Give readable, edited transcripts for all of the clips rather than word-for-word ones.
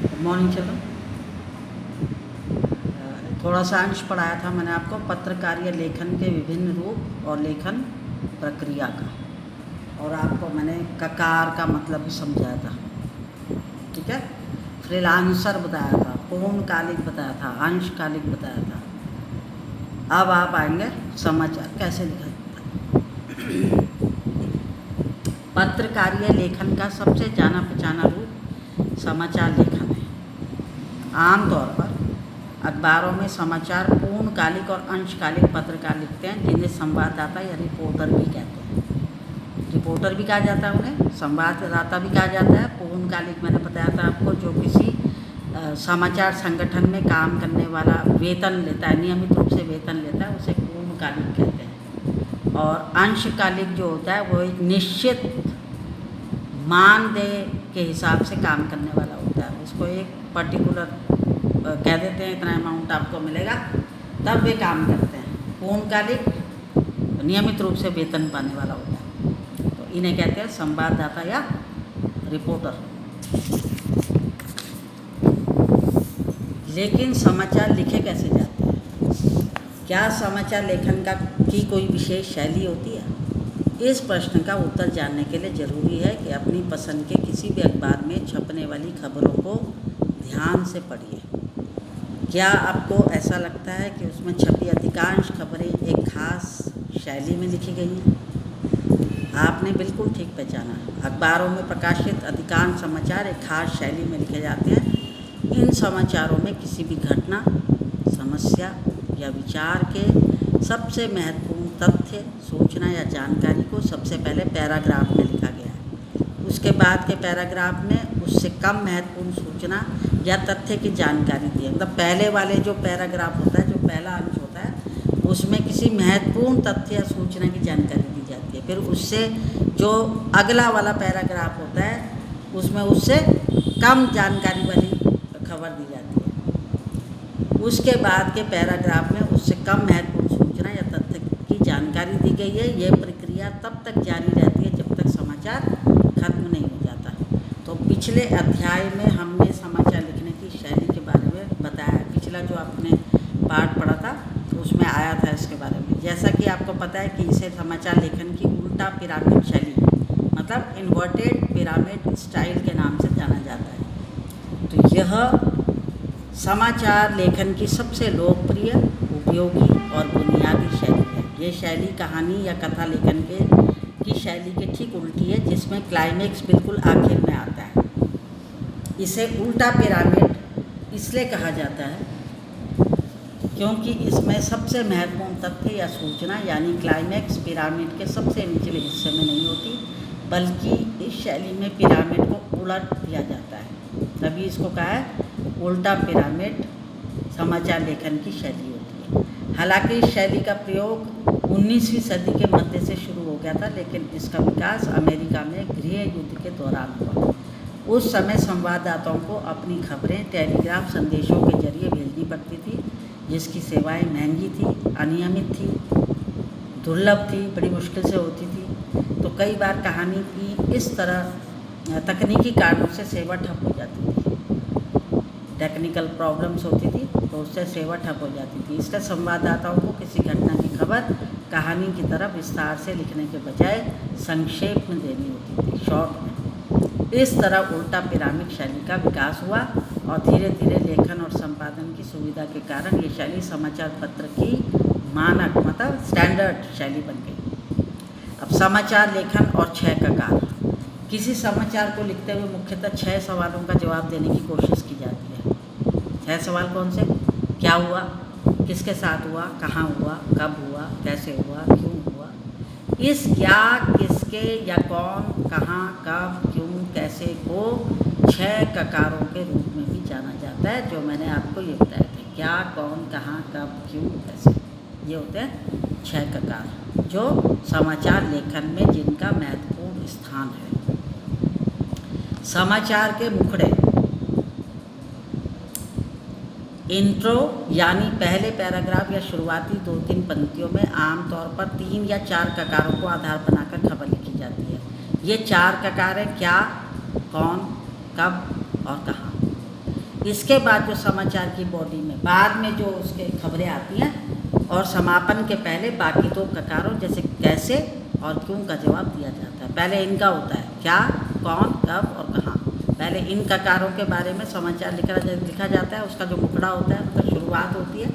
Good morning चलो। थोड़ा सा अंश पढ़ाया था मैंने आपको पत्रकारीय लेखन के विभिन्न रूप और लेखन प्रक्रिया का, और आपको मैंने ककार का मतलब भी समझाया था। ठीक है, फ्रीलांसर बताया था, पूर्णकालिक बताया था, अंशकालिक बताया था। अब आप आएंगे समाचार कैसे लिखा जाता है। पत्रकारीय लेखन का सबसे जाना पहचाना रूप समाचार लेखन है। आमतौर पर अखबारों में समाचार पूर्णकालिक और अंशकालिक पत्रकार लिखते हैं, जिन्हें संवाददाता या रिपोर्टर भी कहते हैं। रिपोर्टर भी कहा जाता है उन्हें, संवाददाता भी कहा जाता है। पूर्णकालिक मैंने बताया था आपको, जो किसी समाचार संगठन में काम करने वाला वेतन लेता है, नियमित रूप से वेतन लेता है, उसे पूर्णकालिक कहते हैं। और अंशकालिक जो होता है वो एक निश्चित मानदेय के हिसाब से काम करने वाला होता है। उसको एक पर्टिकुलर कह देते हैं, इतना अमाउंट आपको मिलेगा, तब वे काम करते हैं। पूर्णकालिक नियमित रूप से वेतन पाने वाला होता है, तो इन्हें कहते हैं संवाददाता या रिपोर्टर। लेकिन समाचार लिखे कैसे जाते हैं? क्या समाचार लेखन की कोई विशेष शैली होती है? इस प्रश्न का उत्तर जानने के लिए ज़रूरी है कि अपनी पसंद के किसी भी अखबार में छपने वाली खबरों को ध्यान से पढ़िए। क्या आपको ऐसा लगता है कि उसमें छपी अधिकांश खबरें एक खास शैली में लिखी गई हैं? आपने बिल्कुल ठीक पहचाना। अखबारों में प्रकाशित अधिकांश समाचार एक खास शैली में लिखे जाते हैं। इन समाचारों में किसी भी घटना, समस्या या विचार के सबसे महत्वपूर्ण तथ्य, सूचना या जानकारी को सबसे पहले पैराग्राफ में लिखा गया है। उसके बाद के पैराग्राफ में उससे कम महत्वपूर्ण सूचना या तथ्य की जानकारी दी है। मतलब पहले वाले जो पैराग्राफ होता है, जो पहला अंश होता है, उसमें किसी महत्वपूर्ण तथ्य या सूचना की जानकारी दी जाती है। फिर उससे जो अगला वाला पैराग्राफ होता है, उसमें उससे कम जानकारी वाली खबर दी जाती है। उसके बाद के पैराग्राफ में उससे कम महत्वपूर्ण सूचना या तथ्य की जानकारी दी गई है। यह प्रक्रिया तब तक जारी रहती है जब तक समाचार खत्म नहीं हो जाता। तो पिछले अध्याय में हमने समाचार लिखने की शैली के बारे में बताया। पिछला जो आपने पाठ पढ़ा था तो उसमें आया था इसके बारे में। जैसा कि आपको पता है कि इसे समाचार लेखन की उल्टा पिरामिड शैली, मतलब इन्वर्टेड पिरामिड स्टाइल के नाम से जाना जाता है। तो यह समाचार लेखन की सबसे लोकप्रिय, उपयोगी और बुनियादी शैली है। ये शैली कहानी या कथा लेखन की शैली के ठीक उल्टी है, जिसमें क्लाइमेक्स बिल्कुल आखिर में आता है। इसे उल्टा पिरामिड इसलिए कहा जाता है क्योंकि इसमें सबसे महत्वपूर्ण तथ्य या सूचना यानी क्लाइमेक्स पिरामिड के सबसे निचले हिस्से में नहीं होती, बल्कि इस शैली में पिरामिड को उलट दिया जाता है। तभी इसको कहा है उल्टा पिरामिड समाचार लेखन की शैली होती है। हालांकि इस शैली का प्रयोग 19वीं सदी के मध्य से शुरू हो गया था, लेकिन इसका विकास अमेरिका में गृह युद्ध के दौरान हुआ। उस समय संवाददाताओं को अपनी खबरें टेलीग्राफ संदेशों के जरिए भेजनी पड़ती थी, जिसकी सेवाएं महंगी थी, अनियमित थी, दुर्लभ थी, बड़ी मुश्किल से होती थी। तो कई बार कहानी की इस तरह तकनीकी कारणों से सेवा ठप हो जाती थी। टेक्निकल प्रॉब्लम्स होती थी तो उससे सेवा ठप हो जाती थी। इसलिए संवाददाताओं को किसी घटना की खबर कहानी की तरह विस्तार से लिखने के बजाय संक्षेप में देनी होती थी, शॉर्ट में। इस तरह उल्टा पिरामिड शैली का विकास हुआ और धीरे धीरे लेखन और संपादन की सुविधा के कारण ये शैली समाचार पत्र की मानक, मतलब स्टैंडर्ड शैली बन गई। अब समाचार लेखन और 6 ककार। किसी समाचार को लिखते हुए मुख्यतः 6 सवालों का जवाब देने की कोशिश की जाती है। 6 सवाल कौन से? क्या हुआ, किसके साथ हुआ, कहाँ हुआ, कब हुआ, कैसे हुआ, क्यों हुआ। इस क्या, किसके या कौन, कहाँ, कब, क्यों, कैसे को 6 ककारों के रूप में भी जाना जाता है, जो मैंने आपको ये बताया था। क्या, कौन, कहाँ, कब, क्यों, कैसे, ये होते हैं 6 ककार, जो समाचार लेखन में जिनका महत्वपूर्ण स्थान है। समाचार के मुखड़े, इंट्रो यानी पहले पैराग्राफ या शुरुआती 2-3 पंक्तियों में आमतौर पर 3 या 4 ककारों को आधार बनाकर खबर लिखी जाती है। ये 4 ककार हैं: क्या, कौन, कब और कहाँ। इसके बाद जो समाचार की बॉडी में बाद में जो उसके खबरें आती हैं और समापन के पहले बाकी दो ककारों जैसे कैसे और क्यों का जवाब दिया जाता है। पहले इनका होता है क्या, कौन, कब और कहाँ। पहले इन ककारों के बारे में समाचार लिखा जाता है। उसका जो मुखड़ा होता है मतलब शुरुआत होती है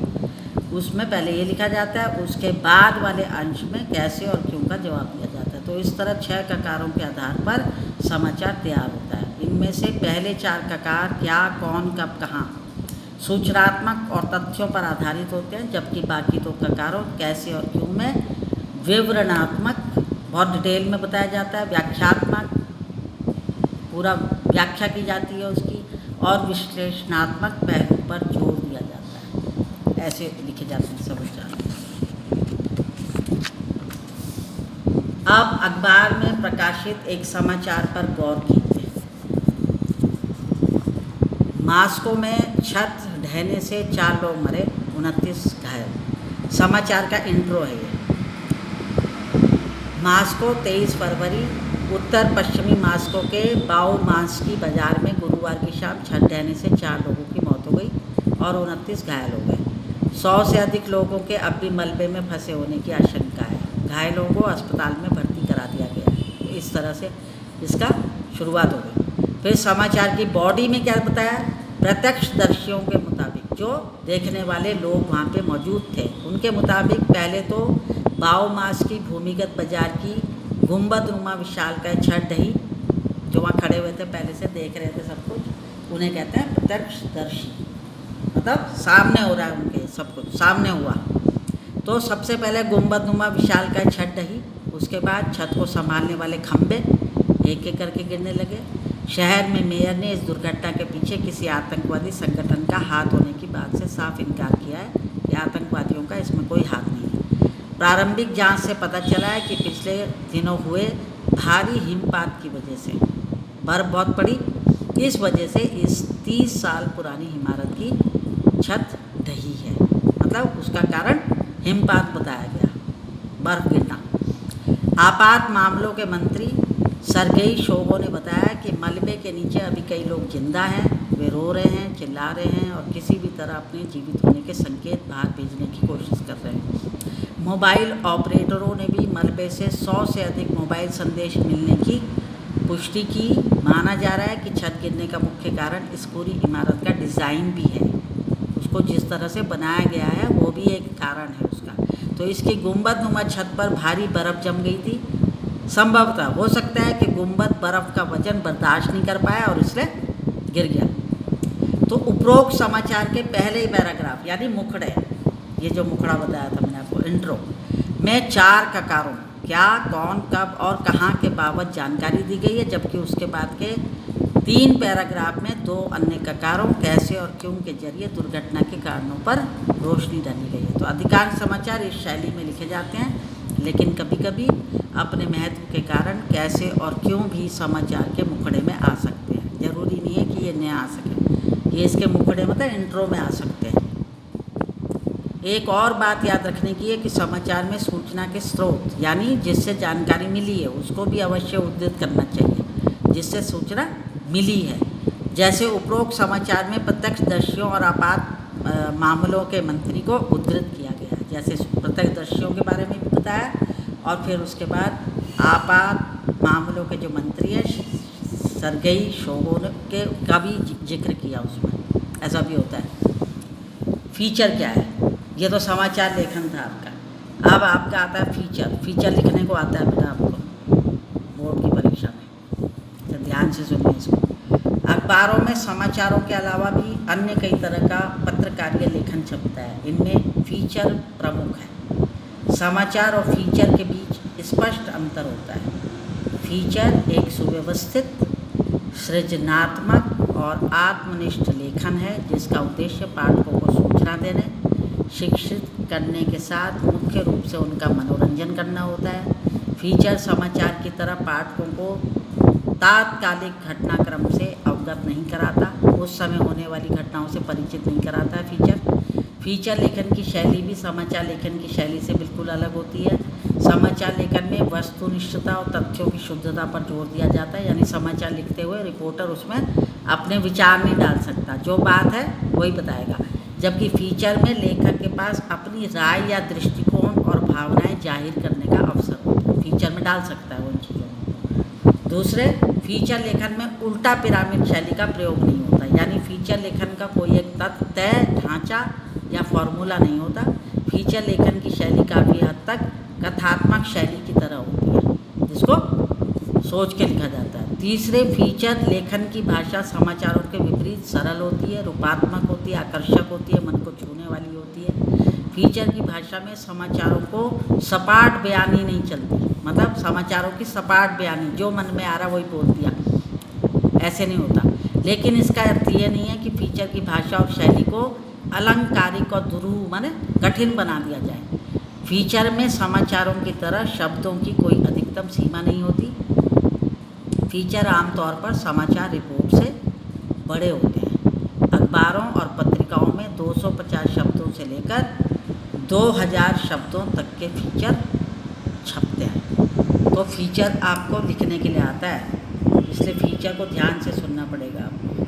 उसमें पहले ये लिखा जाता है, उसके बाद वाले अंश में कैसे और क्यों का जवाब दिया जाता है। तो इस तरह 6 ककारों के आधार पर समाचार तैयार होता है। इनमें से पहले 4 ककार क्या, कौन, कब, कहाँ सूचनात्मक और तथ्यों पर आधारित होते हैं, जबकि बाकी दो ककारों कैसे और क्यों में विवरणात्मक बहुत डिटेल में बताया जाता है, व्याख्यात्मक पूरा व्याख्या की जाती है उसकी, और विश्लेषणात्मक पहलू पर जोर दिया जाता है। ऐसे लिखे जाते हैं समाचार। अब अखबार में प्रकाशित एक समाचार पर गौर कीजिए। मास्को में छत ढहने से 4 लोग मरे, 29 घायल। समाचार का इंट्रो है ये। मास्को 23 फरवरी उत्तर पश्चिमी मास्को के बाउमांस्की बाज़ार में गुरुवार की शाम छत ढहने से 4 लोगों की मौत हो गई और 29 घायल हो गए। 100 से अधिक लोगों के अब भी मलबे में फंसे होने की आशंका है। घायलों को अस्पताल में भर्ती करा दिया गया है। इस तरह से इसका शुरुआत हो गई। फिर समाचार की बॉडी में क्या बताया, प्रत्यक्षदर्शियों के मुताबिक जो देखने वाले लोग वहाँ पे मौजूद थे उनके मुताबिक पहले तो बाउमास्की भूमिगत बाजार की गुंबदनुमा विशालकाय छत ढही, जो वहाँ खड़े हुए थे पहले से देख रहे थे सब कुछ, उन्हें कहते हैं प्रत्यक्षदर्शी। मतलब सामने हो रहा है, उनके सब कुछ सामने हुआ। तो सबसे पहले गुंबदनुमा विशालकाय छत ढही, उसके बाद छत को संभालने वाले खंभे एक एक करके गिरने लगे। शहर में मेयर ने इस दुर्घटना के पीछे किसी आतंकवादी संगठन का हाथ होने की बात से साफ इनकार किया है कि आतंकवादियों का इसमें कोई हाथ नहीं है। प्रारंभिक जांच से पता चला है कि पिछले दिनों हुए भारी हिमपात की वजह से बर्फ़ बहुत पड़ी, इस वजह से इस 30 साल पुरानी इमारत की छत ढही है। मतलब उसका कारण हिमपात बताया गया, बर्फ़ गिरना। आपात मामलों के मंत्री सरगेई शोगो ने बताया कि मलबे के नीचे अभी कई लोग जिंदा हैं, वे रो रहे हैं, चिल्ला रहे हैं और किसी भी तरह अपने जीवित होने के संकेत बाहर भेजने की कोशिश कर रहे हैं। मोबाइल ऑपरेटरों ने भी मलबे से 100 से अधिक मोबाइल संदेश मिलने की पुष्टि की। माना जा रहा है कि छत गिरने का मुख्य कारण इस पूरी इमारत का डिज़ाइन भी है, उसको जिस तरह से बनाया गया है वो भी एक कारण है उसका। तो इसकी गुंबदनुमा छत पर भारी बर्फ़ जम गई थी। संभवतः हो सकता है कि गुंबद बर्फ़ का वजन बर्दाश्त नहीं कर पाया और इसलिए गिर गया। तो उपरोक्त समाचार के पहले ही पैराग्राफ यानी मुखड़े, ये जो मुखड़ा बताया था मैंने आपको इंट्रो में 4 ककारों क्या, कौन, कब और कहाँ के बाबत जानकारी दी गई है, जबकि उसके बाद के 3 पैराग्राफ में 2 अन्य ककारों कैसे और क्यों के जरिए दुर्घटना के कारणों पर रोशनी डाली गई है। तो अधिकांश समाचार इस शैली में लिखे जाते हैं, लेकिन कभी कभी अपने महत्व के कारण कैसे और क्यों भी समाचार के मुखड़े में आ सकते हैं। ज़रूरी नहीं है कि ये नया आ सके, ये इसके मुखड़े मतलब इंट्रो में आ सकते हैं। एक और बात याद रखने की है कि समाचार में सूचना के स्रोत यानी जिससे जानकारी मिली है उसको भी अवश्य उद्धृत करना चाहिए, जिससे सूचना मिली है। जैसे उपरोक्त समाचार में प्रत्यक्षदर्शियों और आपात मामलों के मंत्री को उद्धृत किया गया है, जैसे प्रत्यक्षदर्शियों के बारे में भी बताया और फिर उसके बाद आपात मामलों के जो मंत्री हैं सरगेई शोगो के का भी जिक्र किया उसमें। ऐसा भी होता है। फीचर क्या है, ये तो समाचार लेखन था आपका। अब आपका आता है फीचर। फीचर लिखने को आता है बेटा आपको बोर्ड की परीक्षा में, तो ध्यान से सुनिए इसको। अखबारों में समाचारों के अलावा भी अन्य कई तरह का पत्रकारीय लेखन छपता है, इनमें फीचर प्रमुख है। समाचार और फीचर के बीच स्पष्ट अंतर होता है। फीचर एक सुव्यवस्थित, सृजनात्मक और आत्मनिष्ठ लेखन है जिसका उद्देश्य पाठकों को सूचना देने, शिक्षित करने के साथ मुख्य रूप से उनका मनोरंजन करना होता है। फीचर समाचार की तरह पाठकों को तात्कालिक घटनाक्रम से अवगत नहीं कराता, उस समय होने वाली घटनाओं से परिचित नहीं कराता है। फीचर लेखन की शैली भी समाचार लेखन की शैली से बिल्कुल अलग होती है। समाचार लेखन में वस्तुनिष्ठता और तथ्यों की शुद्धता पर जोर दिया जाता है, यानी समाचार लिखते हुए रिपोर्टर उसमें अपने विचार नहीं डाल सकता, जो बात है वही बताएगा। जबकि फीचर में लेखक के पास अपनी राय या दृष्टिकोण और भावनाएं जाहिर करने का अवसर होता है, फीचर में डाल सकता है उन चीज़ों को। दूसरे, फीचर लेखन में उल्टा पिरामिड शैली का प्रयोग नहीं होता, यानी फीचर लेखन का कोई एक तय ढांचा या फॉर्मूला नहीं होता। फीचर लेखन की शैली काफ़ी हद तक कथात्मक शैली की तरह होती है, जिसको सोच के लिखा जाता है। तीसरे, फीचर लेखन की भाषा समाचारों के विपरीत सरल होती है, रूपात्मक होती है, आकर्षक होती है, मन को छूने वाली होती है। फीचर की भाषा में समाचारों को सपाट बयानी नहीं चलती, मतलब समाचारों की सपाट बयानी, जो मन में आ रहा वही बोल दिया, ऐसे नहीं होता। लेकिन इसका अर्थ ये नहीं है कि फीचर की भाषा और शैली को अलंकारिक और दुरूह माने कठिन बना दिया जाए। फीचर में समाचारों की तरह शब्दों की कोई अधिकतम सीमा नहीं होती। फीचर आमतौर पर समाचार रिपोर्ट से बड़े होते हैं। अखबारों और पत्रिकाओं में 250 शब्दों से लेकर 2000 शब्दों तक के फीचर छपते हैं। तो फीचर आपको लिखने के लिए आता है, इसलिए फीचर को ध्यान से सुनना पड़ेगा आपको।